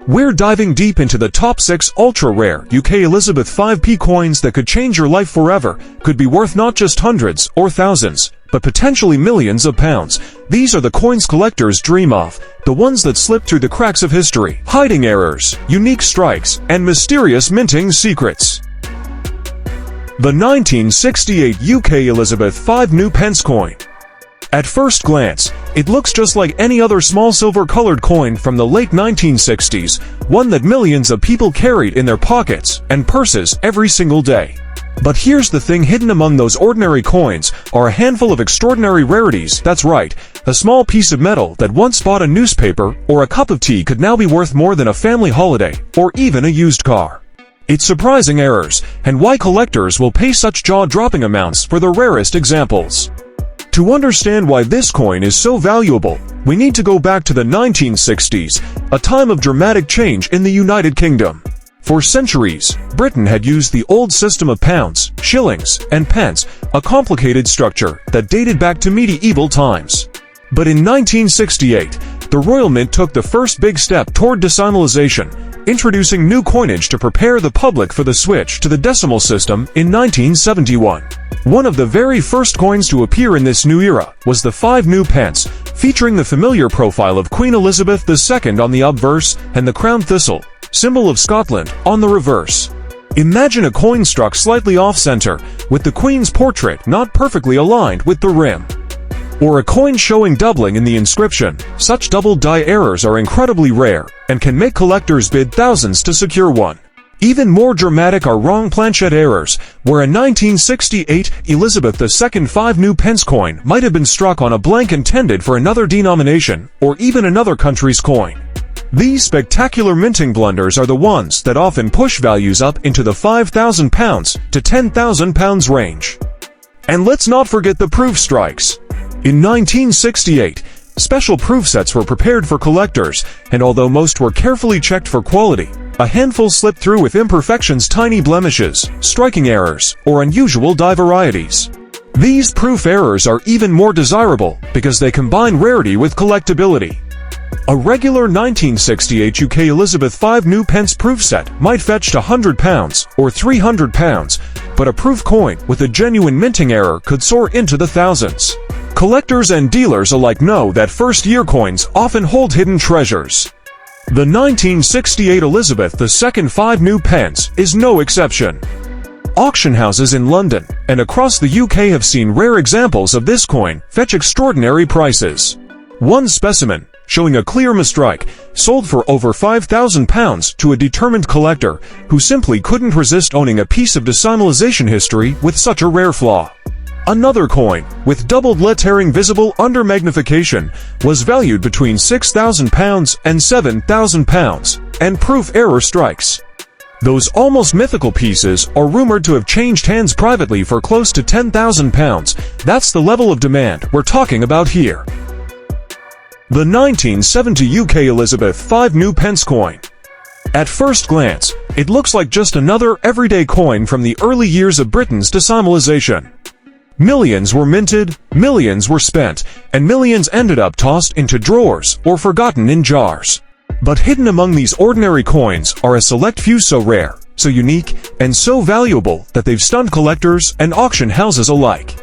We're diving deep into the top 6 ultra-rare UK Elizabeth 5p coins that could change your life forever, could be worth not just hundreds or thousands, but potentially millions of pounds. These are the coins collectors dream of, the ones that slip through the cracks of history, hiding errors, unique strikes, and mysterious minting secrets. The 1968 UK Elizabeth 5 new pence coin. At first glance, it looks just like any other small silver-colored coin from the late 1960s, one that millions of people carried in their pockets and purses every single day. But here's the thing: hidden among those ordinary coins are a handful of extraordinary rarities. That's right, a small piece of metal that once bought a newspaper or a cup of tea could now be worth more than a family holiday or even a used car. It's surprising errors, and why collectors will pay such jaw-dropping amounts for the rarest examples. To understand why this coin is so valuable, we need to go back to the 1960s, a time of dramatic change in the United Kingdom. For centuries, Britain had used the old system of pounds, shillings, and pence, a complicated structure that dated back to medieval times. But in 1968, the Royal Mint took the first big step toward decimalization, introducing new coinage to prepare the public for the switch to the decimal system in 1971. One of the very first coins to appear in this new era was the 5 new pence, featuring the familiar profile of Queen Elizabeth II on the obverse and the crown thistle, symbol of Scotland, on the reverse. Imagine a coin struck slightly off-center, with the Queen's portrait not perfectly aligned with the rim. Or a coin showing doubling in the inscription. Such double die errors are incredibly rare, and can make collectors bid thousands to secure one. Even more dramatic are wrong planchet errors, where a 1968 Elizabeth II 5 new pence coin might have been struck on a blank intended for another denomination, or even another country's coin. These spectacular minting blunders are the ones that often push values up into the £5,000 to £10,000 range. And let's not forget the proof strikes. In 1968, special proof sets were prepared for collectors, and although most were carefully checked for quality, a handful slipped through with imperfections, tiny blemishes, striking errors, or unusual die varieties. These proof errors are even more desirable because they combine rarity with collectability. A regular 1968 UK Elizabeth 5 new pence proof set might fetch £100 or £300, but a proof coin with a genuine minting error could soar into the thousands. Collectors and dealers alike know that first-year coins often hold hidden treasures. The 1968 Elizabeth II 5 new pence is no exception. Auction houses in London and across the UK have seen rare examples of this coin fetch extraordinary prices. One specimen, showing a clear mistrike, sold for over £5,000 to a determined collector who simply couldn't resist owning a piece of decimalization history with such a rare flaw. Another coin, with doubled lettering visible under magnification, was valued between £6,000 and £7,000, and proof error strikes. Those almost mythical pieces are rumored to have changed hands privately for close to £10,000. That's the level of demand we're talking about here. The 1970 UK Elizabeth 5 new pence coin. At first glance, it looks like just another everyday coin from the early years of Britain's decimalization. Millions were minted, millions were spent, and millions ended up tossed into drawers or forgotten in jars. But hidden among these ordinary coins are a select few so rare, so unique, and so valuable that they've stunned collectors and auction houses alike.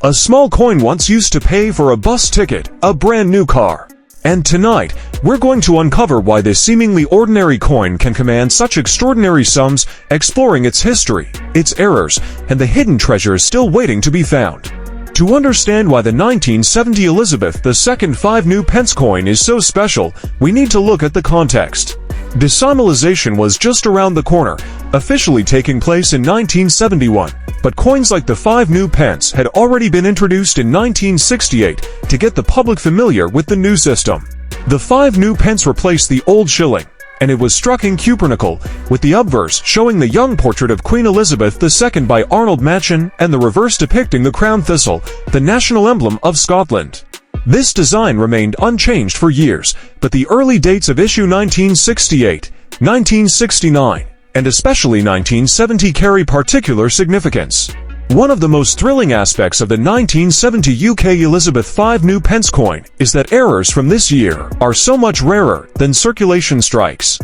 A small coin once used to pay for a bus ticket, a brand new car. And tonight, we're going to uncover why this seemingly ordinary coin can command such extraordinary sums, exploring its history, its errors, and the hidden treasures still waiting to be found. To understand why the 1970 Elizabeth II 5 new pence coin is so special, we need to look at the context. Decimalization was just around the corner, officially taking place in 1971, but coins like the 5 new pence had already been introduced in 1968 to get the public familiar with the new system. The 5 new pence replaced the old shilling, and it was struck in cupernickel, with the obverse showing the young portrait of Queen Elizabeth II by Arnold Machen and the reverse depicting the crown thistle, the national emblem of Scotland. This design remained unchanged for years, but the early dates of issue 1968, 1969, and especially 1970 carry particular significance. One of the most thrilling aspects of the 1970 UK Elizabeth V new pence coin is that errors from this year are so much rarer than circulation strikes.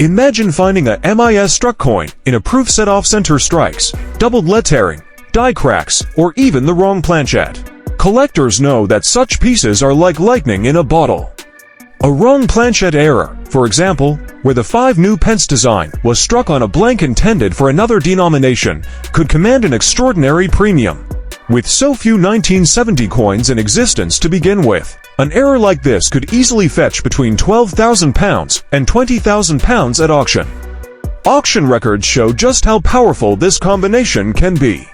Imagine finding a MIS struck coin in a proof set off-center strikes, doubled lettering, die cracks, or even the wrong planchette. Collectors know that such pieces are like lightning in a bottle. A wrong planchette error, for example, where the 5 new pence design was struck on a blank intended for another denomination, could command an extraordinary premium. With so few 1970 coins in existence to begin with, an error like this could easily fetch between £12,000 and £20,000 at auction. Auction records show just how powerful this combination can be.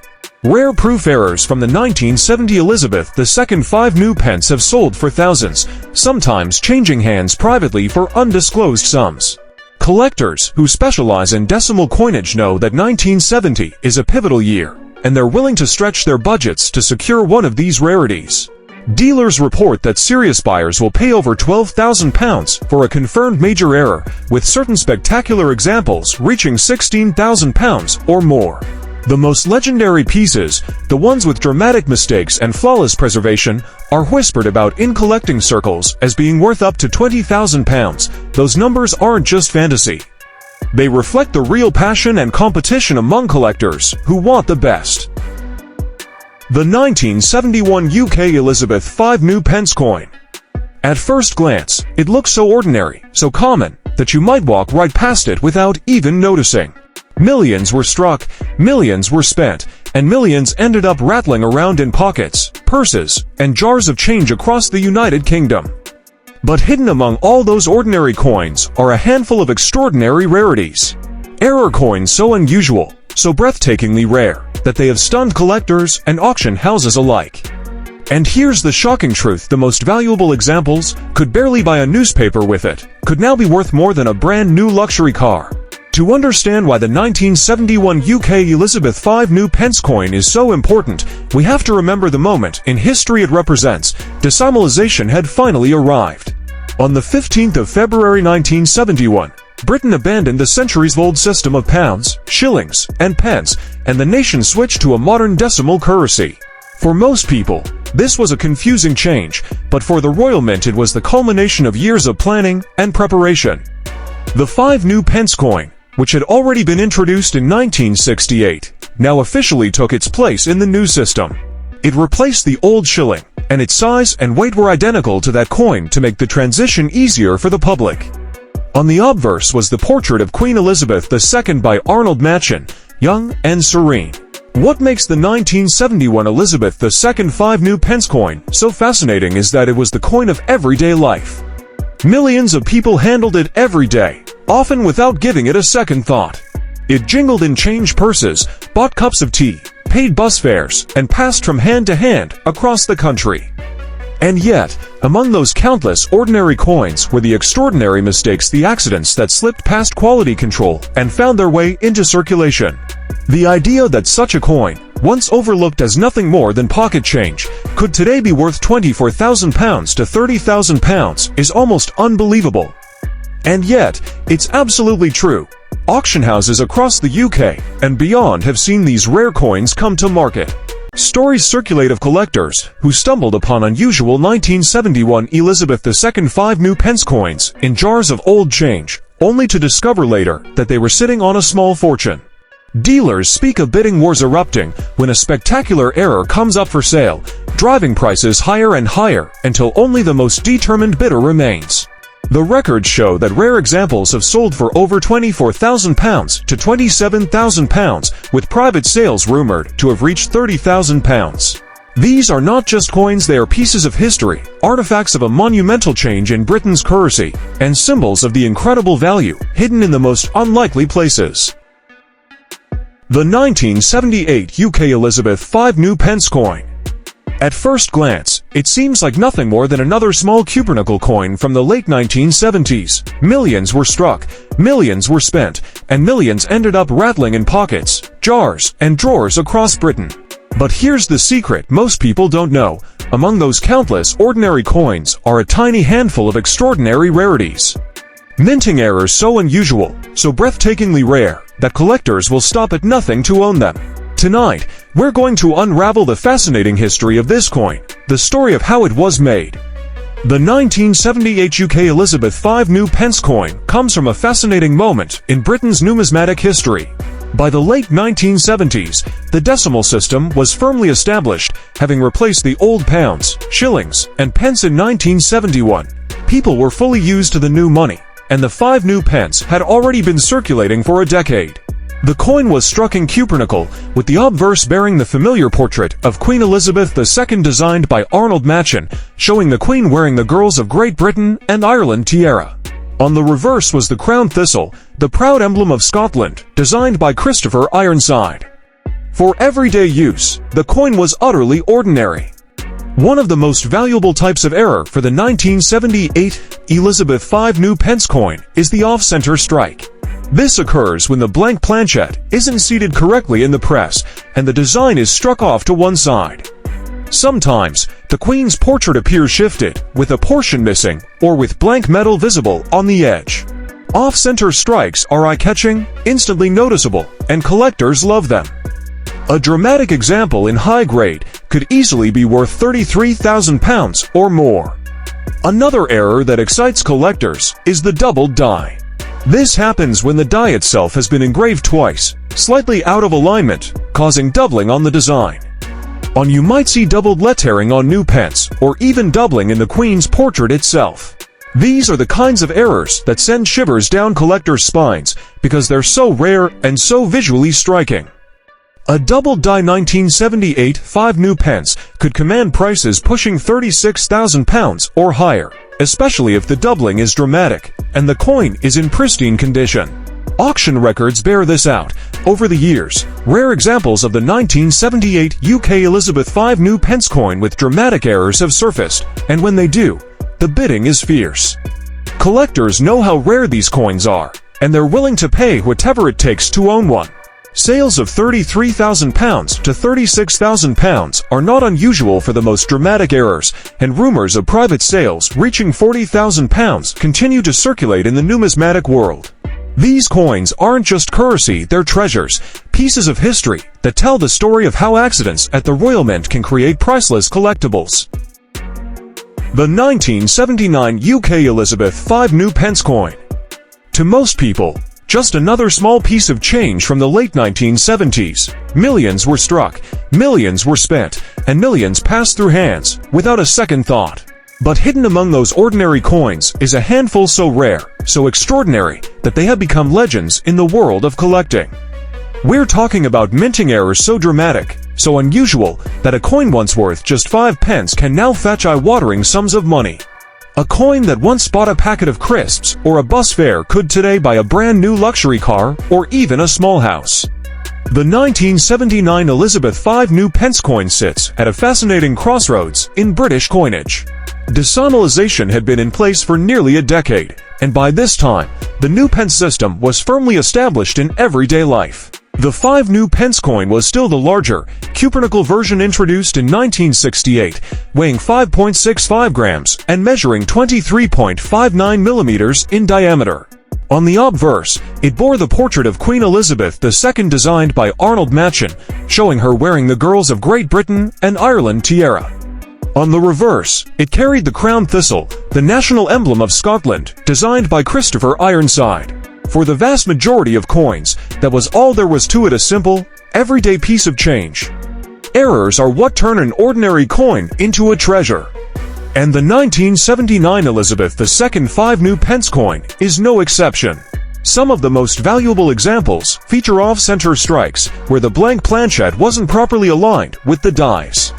Rare proof errors from the 1970 Elizabeth II 5 new pence have sold for thousands, sometimes changing hands privately for undisclosed sums. Collectors who specialize in decimal coinage know that 1970 is a pivotal year, and they're willing to stretch their budgets to secure one of these rarities. Dealers report that serious buyers will pay over £12,000 for a confirmed major error, with certain spectacular examples reaching £16,000 or more. The most legendary pieces, the ones with dramatic mistakes and flawless preservation, are whispered about in collecting circles as being worth up to £20,000. Those numbers aren't just fantasy. They reflect the real passion and competition among collectors who want the best. The 1971 UK Elizabeth V new pence coin. At first glance, it looks so ordinary, so common, that you might walk right past it without even noticing. Millions were struck, millions were spent, and millions ended up rattling around in pockets, purses, and jars of change across the United Kingdom. But hidden among all those ordinary coins are a handful of extraordinary rarities. Error coins so unusual, so breathtakingly rare, that they have stunned collectors and auction houses alike. And here's the shocking truth: the most valuable examples could barely buy a newspaper with it, could now be worth more than a brand new luxury car. To understand why the 1971 UK Elizabeth V new pence coin is so important, we have to remember the moment in history it represents. Decimalisation had finally arrived. On the 15th of February 1971, Britain abandoned the centuries-old system of pounds, shillings, and pence, and the nation switched to a modern decimal currency. For most people, this was a confusing change, but for the Royal Mint it was the culmination of years of planning and preparation. The 5 new pence coin, which had already been introduced in 1968, now officially took its place in the new system. It replaced the old shilling, and its size and weight were identical to that coin to make the transition easier for the public. On the obverse was the portrait of Queen Elizabeth II by Arnold Machin, young and serene. What makes the 1971 Elizabeth II 5 new pence coin so fascinating is that it was the coin of everyday life. Millions of people handled it every day, often without giving it a second thought. It jingled in change purses, bought cups of tea, paid bus fares, and passed from hand to hand across the country. And yet, among those countless ordinary coins were the extraordinary mistakes, the accidents that slipped past quality control and found their way into circulation. The idea that such a coin, once overlooked as nothing more than pocket change, could today be worth £24,000 to £30,000 is almost unbelievable. And yet, it's absolutely true. Auction houses across the UK and beyond have seen these rare coins come to market. Stories circulate of collectors who stumbled upon unusual 1971 Elizabeth II 5 new pence coins in jars of old change, only to discover later that they were sitting on a small fortune. Dealers speak of bidding wars erupting when a spectacular error comes up for sale, driving prices higher and higher until only the most determined bidder remains. The records show that rare examples have sold for over £24,000 to £27,000, with private sales rumored to have reached £30,000. These are not just coins, they are pieces of history, artifacts of a monumental change in Britain's currency, and symbols of the incredible value hidden in the most unlikely places. The 1978 UK Elizabeth V new pence coin. At first glance, it seems like nothing more than another small cubernickel coin from the late 1970s. Millions were struck, millions were spent, and millions ended up rattling in pockets, jars, and drawers across Britain. But here's the secret most people don't know. Among those countless ordinary coins are a tiny handful of extraordinary rarities. Minting errors so unusual, so breathtakingly rare, that collectors will stop at nothing to own them. Tonight, We're going to unravel the fascinating history of this coin, the story of how it was made. The 1978 UK Elizabeth V new pence coin comes from a fascinating moment in Britain's numismatic history. By the late 1970s, the decimal system was firmly established, having replaced the old pounds, shillings, and pence in 1971. People were fully used to the new money, and the 5 new pence had already been circulating for a decade. The coin was struck in cupronickel, with the obverse bearing the familiar portrait of Queen Elizabeth II designed by Arnold Machen, showing the Queen wearing the Girls of Great Britain and Ireland tiara. On the reverse was the crown thistle, the proud emblem of Scotland, designed by Christopher Ironside. For everyday use, the coin was utterly ordinary. One of the most valuable types of error for the 1978 Elizabeth V new pence coin is the off-center strike. This occurs when the blank planchet isn't seated correctly in the press and the design is struck off to one side. Sometimes, the Queen's portrait appears shifted, with a portion missing, or with blank metal visible on the edge. Off-center strikes are eye-catching, instantly noticeable, and collectors love them. A dramatic example in high grade could easily be worth £33,000 or more. Another error that excites collectors is the doubled die. This happens when the die itself has been engraved twice, slightly out of alignment, causing doubling on the design. You might see doubled lettering on new pence, or even doubling in the Queen's portrait itself. These are the kinds of errors that send shivers down collectors' spines, because they're so rare and so visually striking. A doubled die 1978 5 new pence could command prices pushing £36,000 or higher, especially if the doubling is dramatic and the coin is in pristine condition. Auction records bear this out. Over the years, rare examples of the 1978 UK Elizabeth V new pence coin with dramatic errors have surfaced, and when they do, the bidding is fierce. Collectors know how rare these coins are, and they're willing to pay whatever it takes to own one. Sales of £33,000 to £36,000 are not unusual for the most dramatic errors, and rumors of private sales reaching £40,000 continue to circulate in the numismatic world. These coins aren't just currency, they're treasures, pieces of history that tell the story of how accidents at the Royal Mint can create priceless collectibles. The 1979 UK Elizabeth V new pence coin. To most people, just another small piece of change from the late 1970s. Millions were struck, millions were spent, and millions passed through hands, without a second thought. But hidden among those ordinary coins is a handful so rare, so extraordinary, that they have become legends in the world of collecting. We're talking about minting errors so dramatic, so unusual, that a coin once worth just 5 pence can now fetch eye-watering sums of money. A coin that once bought a packet of crisps or a bus fare could today buy a brand new luxury car or even a small house. The 1979 Elizabeth V new pence coin sits at a fascinating crossroads in British coinage. Decimalization had been in place for nearly a decade, and by this time, the new pence system was firmly established in everyday life. The 5 new pence coin was still the larger, cupronickel version introduced in 1968, weighing 5.65 grams and measuring 23.59 millimeters in diameter. On the obverse, it bore the portrait of Queen Elizabeth II designed by Arnold Machen, showing her wearing the Girls of Great Britain and Ireland tiara. On the reverse, it carried the crown thistle, the national emblem of Scotland, designed by Christopher Ironside. For the vast majority of coins, that was all there was to it, a simple, everyday piece of change. Errors are what turn an ordinary coin into a treasure. And the 1979 Elizabeth II 5 new pence coin is no exception. Some of the most valuable examples feature off-center strikes, where the blank planchet wasn't properly aligned with the dies.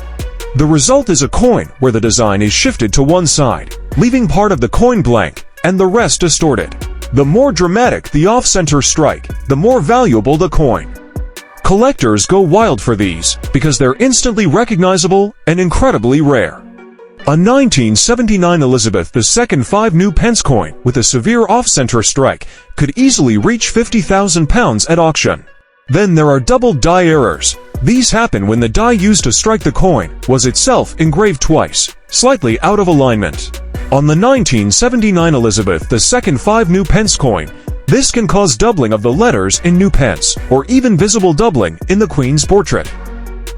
The result is a coin where the design is shifted to one side, leaving part of the coin blank and the rest distorted. The more dramatic the off-center strike, the more valuable the coin. Collectors go wild for these because they're instantly recognizable and incredibly rare. A 1979 Elizabeth II 5 new pence coin with a severe off-center strike could easily reach £50,000 at auction. Then there are double die errors. These happen when the die used to strike the coin was itself engraved twice, slightly out of alignment. On the 1979 Elizabeth II 5 new pence coin, this can cause doubling of the letters in new pence, or even visible doubling in the Queen's portrait.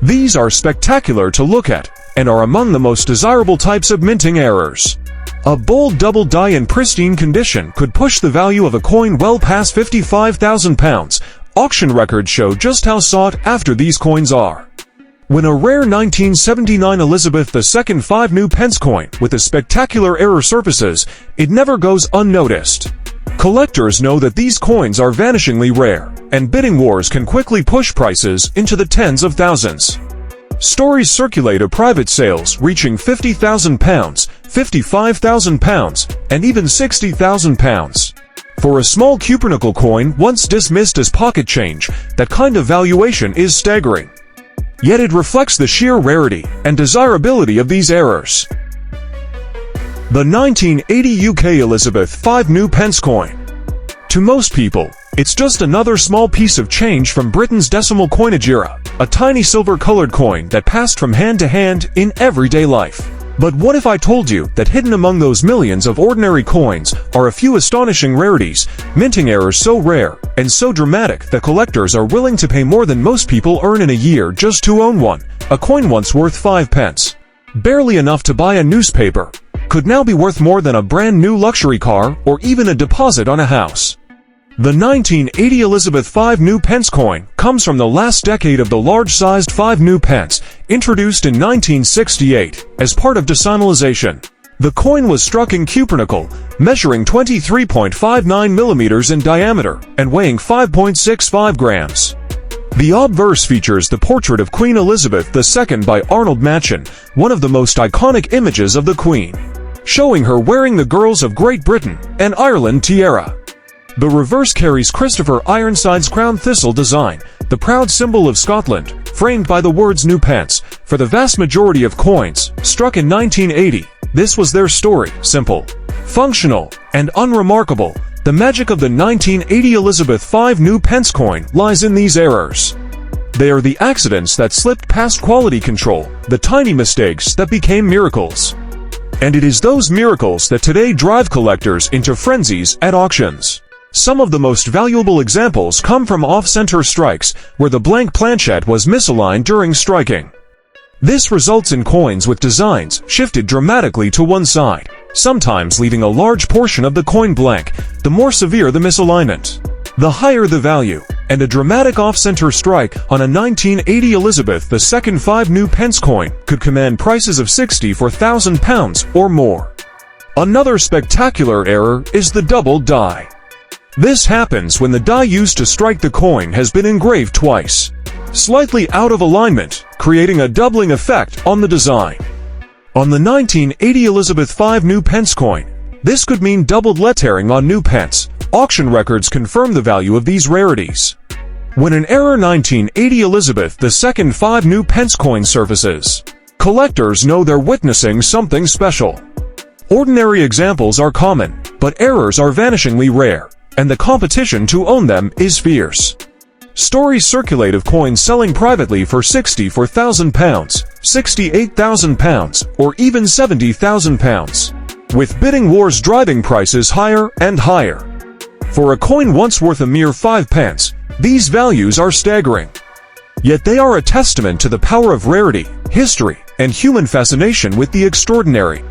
These are spectacular to look at, and are among the most desirable types of minting errors. A bold double die in pristine condition could push the value of a coin well past £55,000. Auction records show just how sought after these coins are. When a rare 1979 Elizabeth II 5 new pence coin with a spectacular error surfaces, it never goes unnoticed. Collectors know that these coins are vanishingly rare, and bidding wars can quickly push prices into the tens of thousands. Stories circulate of private sales reaching £50,000, £55,000, and even £60,000. For a small cupronickel coin once dismissed as pocket change, that kind of valuation is staggering. Yet it reflects the sheer rarity and desirability of these errors. The 1980 UK Elizabeth 5 new pence coin. To most people, it's just another small piece of change from Britain's decimal coinage era, a tiny silver-colored coin that passed from hand to hand in everyday life. But what if I told you that hidden among those millions of ordinary coins are a few astonishing rarities, minting errors so rare and so dramatic that collectors are willing to pay more than most people earn in a year just to own one? A coin once worth 5 pence, barely enough to buy a newspaper, could now be worth more than a brand new luxury car or even a deposit on a house. The 1980 Elizabeth 5 new pence coin comes from the last decade of the large-sized 5 new pence, introduced in 1968 as part of decimalization. The coin was struck in cupronickel, measuring 23.59 millimeters in diameter and weighing 5.65 grams. The obverse features the portrait of Queen Elizabeth II by Arnold Machen, one of the most iconic images of the Queen, showing her wearing the Girls of Great Britain and Ireland tiara. The reverse carries Christopher Ironside's crown thistle design, the proud symbol of Scotland, framed by the words new pence. For the vast majority of coins struck in 1980, this was their story: simple, functional, and unremarkable. The magic of the 1980 Elizabeth 5 new pence coin lies in these errors. They are the accidents that slipped past quality control, the tiny mistakes that became miracles. And it is those miracles that today drive collectors into frenzies at auctions. Some of the most valuable examples come from off-center strikes, where the blank planchette was misaligned during striking. This results in coins with designs shifted dramatically to one side, sometimes leaving a large portion of the coin blank. The more severe the misalignment, the higher the value, and a dramatic off-center strike on a 1980 Elizabeth II 5 new pence coin could command prices of £64,000 or more. Another spectacular error is the double die. This happens when the die used to strike the coin has been engraved twice, slightly out of alignment, creating a doubling effect on the design. On the 1980 Elizabeth 5 new pence coin, this could mean doubled lettering on new pence. Auction records confirm the value of these rarities. When an error 1980 Elizabeth II 5 new pence coin surfaces, collectors know they're witnessing something special. Ordinary examples are common, but errors are vanishingly rare, and the competition to own them is fierce. Stories circulate of coins selling privately for £64,000, £68,000, or even £70,000, with bidding wars driving prices higher and higher. For a coin once worth a mere 5 pence, these values are staggering. Yet they are a testament to the power of rarity, history, and human fascination with the extraordinary.